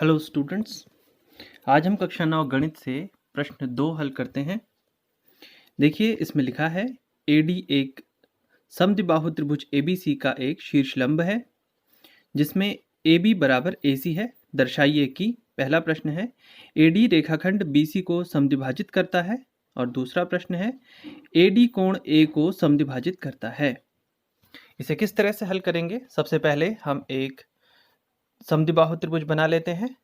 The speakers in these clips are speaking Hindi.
हेलो स्टूडेंट्स, आज हम कक्षा 9 गणित से प्रश्न 2 हल करते हैं। देखिए इसमें लिखा है AD एक समद्विबाहु त्रिभुज ABC का एक शीर्ष लंब है जिसमें AB बराबर AC है। दर्शाइए कि पहला प्रश्न है AD रेखाखंड BC को समद्विभाजित करता है और दूसरा प्रश्न है AD कोण A को समद्विभाजित करता है। इसे किस तरह से हल करेंगे? सबसे पहले हम एक समद्विबाहु त्रिभुज बना लेते हैं।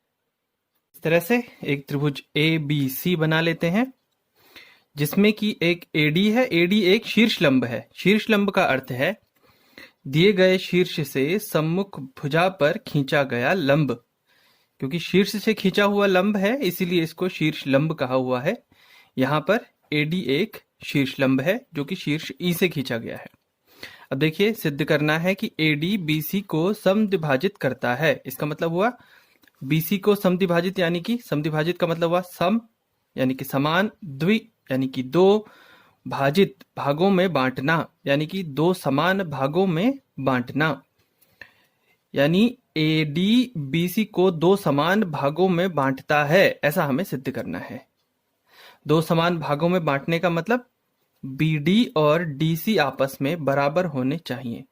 इस तरह से एक त्रिभुज ABC बना लेते हैं जिसमें कि एक AD है। AD एक शीर्ष लंब है। शीर्ष लंब का अर्थ है दिए गए शीर्ष से सम्मुख भुजा पर खींचा गया लंब। क्योंकि शीर्ष से खींचा हुआ लंब है इसीलिए इसको शीर्ष लंब कहा हुआ है। यहाँ पर AD एक शीर्ष लंब है जो कि शीर्ष E से खींचा गया है। अब देखिए सिद्ध करना है कि AD BC को समद्विभाजित करता है। इसका मतलब हुआ BC को समद्विभाजित यानी कि समद्विभाजित का मतलब हुआ सम यानी कि समान, द्वि यानी कि दो, भाजित भागों में बांटना यानी कि दो समान भागों में बांटना। यानी AD BC को दो समान भागों में बांटता है, ऐसा हमें सिद्ध करना है। दो समान भागों में बांटने का मतलब BD और DC आपस में बराबर होने चाहिए।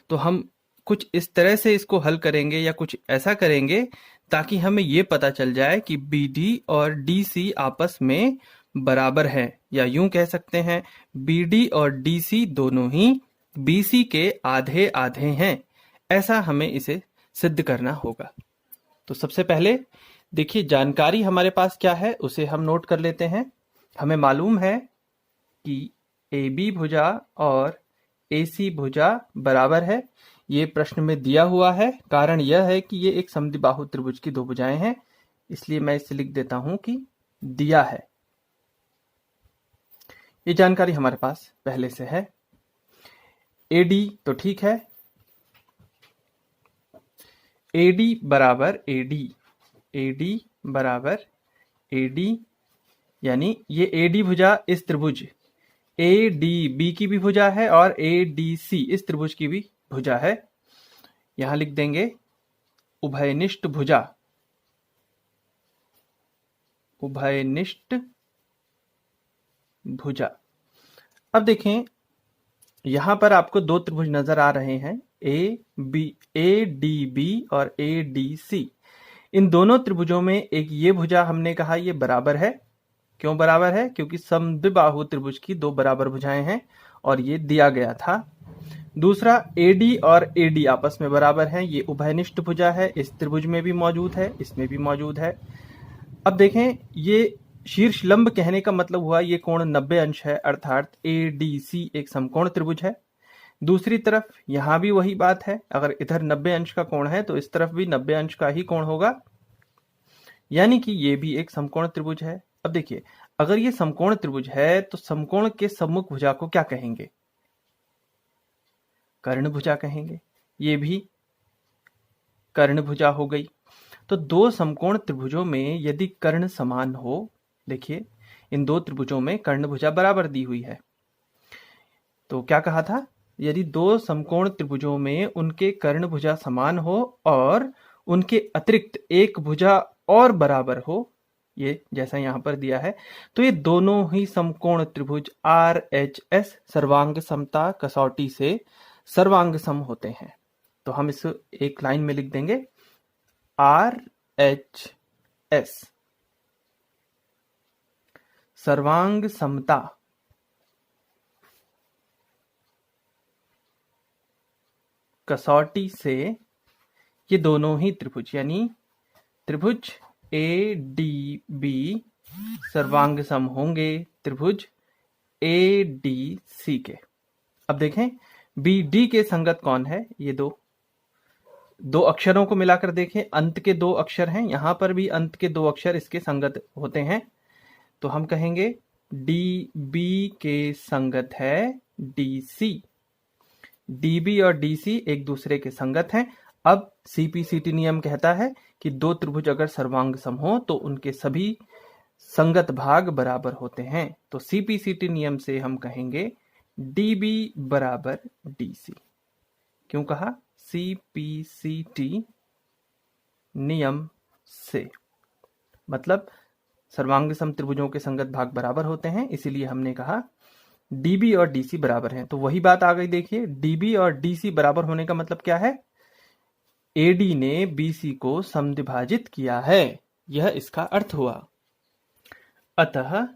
तो हम कुछ इस तरह से इसको हल करेंगे या कुछ ऐसा करेंगे ताकि हमें ये पता चल जाए कि BD और DC आपस में बराबर है, या यूं कह सकते हैं BD और DC दोनों ही BC के आधे आधे हैं। ऐसा हमें इसे सिद्ध करना होगा। तो सबसे पहले देखिए जानकारी हमारे पास क्या है उसे हम नोट कर लेते हैं। हमें मालूम है कि AB भुजा और AC भुजा बराबर है। ये प्रश्न में दिया हुआ है। कारण यह है कि ये एक समद्विबाहु त्रिभुज की दो भुजाएं हैं, इसलिए मैं इसे लिख देता हूं कि दिया है। ये जानकारी हमारे पास पहले से है। AD तो ठीक है, AD बराबर AD बराबर AD, यानी ये AD भुजा इस त्रिभुज ADB की भी भुजा है और ADC इस त्रिभुज की भी भुजा है। यहां लिख देंगे उभयनिष्ठ भुजा, उभयनिष्ठ भुजा। अब देखें यहां पर आपको दो त्रिभुज नजर आ रहे हैं ADB और ADC। इन दोनों त्रिभुजों में एक ये भुजा हमने कहा ये बराबर है। क्यों बराबर है? क्योंकि समद्विबाहु त्रिभुज की दो बराबर भुजाएं हैं और ये दिया गया था। दूसरा AD और AD आपस में बराबर हैं। ये उभयनिष्ठ भुजा है, इस त्रिभुज में भी मौजूद है, इसमें भी मौजूद है। अब देखें ये शीर्ष लंब कहने का मतलब हुआ ये कोण 90 अंश है, अर्थात ADC एक समकोण त्रिभुज है। दूसरी तरफ यहां भी वही बात है, अगर इधर 90 अंश का कोण है तो इस तरफ भी 90 अंश का ही कोण होगा, यानी कि ये भी एक समकोण त्रिभुज है। अब देखिए अगर ये समकोण त्रिभुज है तो समकोण के सम्मुख भुजा को क्या कहेंगे? कर्ण भुजा कहेंगे। ये भी कर्ण भुजा हो गई। तो दो समकोण त्रिभुजों में यदि कर्ण समान हो, देखिए इन दो त्रिभुजों में कर्ण भुजा बराबर दी हुई है, तो क्या कहा था? यदि दो समकोण त्रिभुजों में उनके कर्ण भुजा समान हो और उनके अतिरिक्त एक भुजा और बराबर हो, ये जैसा यहां पर दिया है, तो ये दोनों ही समकोण त्रिभुज RHS सर्वांग समता कसौटी से सर्वांग सम होते हैं। तो हम इस एक लाइन में लिख देंगे RHS सर्वांग समता कसौटी से ये दोनों ही त्रिभुज यानी त्रिभुज ADB सर्वांग सम होंगे त्रिभुज ADC के। अब देखें BD के संगत कौन है? ये दो अक्षरों को मिलाकर देखें, अंत के दो अक्षर हैं, यहां पर भी अंत के दो अक्षर इसके संगत होते हैं। तो हम कहेंगे DB के संगत है DC। DB और DC एक दूसरे के संगत हैं। अब CPCT नियम कहता है कि दो त्रिभुज अगर सर्वांग सम हो तो उनके सभी संगत भाग बराबर होते हैं। तो CPCT नियम से हम कहेंगे DB बराबर DC। क्यों कहा? CPCT नियम से। मतलब सर्वांग सम त्रिभुजों के संगत भाग बराबर होते हैं, इसीलिए हमने कहा डीबी और डीसी बराबर हैं। तो वही बात आ गई। देखिए, डीबी और डीसी बराबर होने का मतलब क्या है? एडी ने बीसी को समद्विभाजित किया है, यह इसका अर्थ हुआ। अतः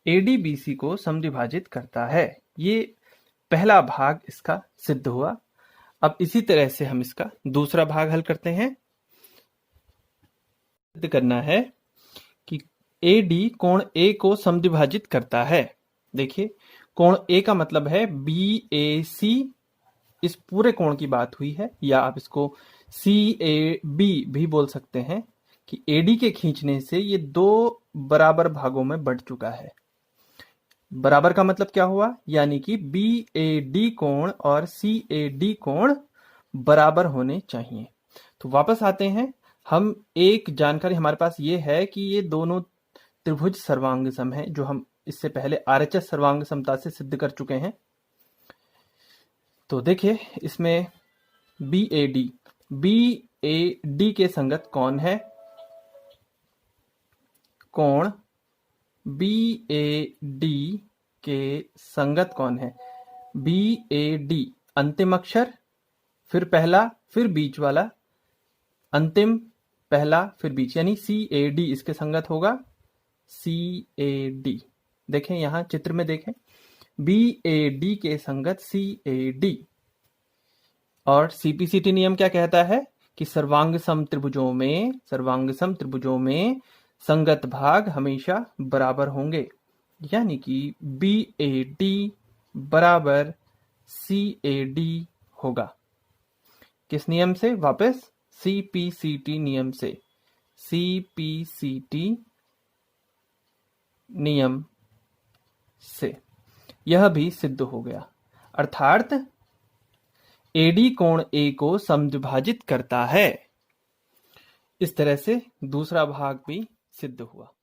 एडी बीसी को समद्विभाजित करता है। ये पहला भाग इसका सिद्ध हुआ। अब इसी तरह से हम इसका दूसरा भाग हल करते हैं। सिद्ध करना है कि एडी कोण ए को समद्विभाजित करता है। देखिए, कोण ए का मतलब है BAC, इस पूरे कोण की बात हुई है, या आप इसको CAB भी बोल सकते हैं कि AD के खींचने से ये दो बराबर भागों में बढ़ चुका है। बराबर का मतलब क्या हुआ? यानी कि BAD कोण और CAD कोण बराबर होने चाहिए। तो वापस आते हैं। हम एक जानकारी हमारे पास ये है कि ये दोनों त्रिभुज सर्वांग सम है, जो हम इससे पहले RHS सर्वांग समता से सिद्ध कर चुके हैं। तो देखिए, इसमें BAD के संगत कौन है? कोण BAD के संगत कौन है? BAD अंतिम अक्षर, फिर पहला, फिर बीच वाला, अंतिम, पहला, फिर बीच, यानी CAD इसके संगत होगा। CAD देखें, यहां चित्र में देखें, BAD के संगत CAD। और CPCT नियम क्या कहता है कि सर्वांग सम त्रिभुजों में संगत भाग हमेशा बराबर होंगे, यानी कि BAD बराबर CAD होगा। किस नियम से? वापस CPCT नियम से। CPCT नियम से यह भी सिद्ध हो गया। अर्थात AD कोण A को समद्विभाजित करता है। इस तरह से दूसरा भाग भी सिद्ध हुआ।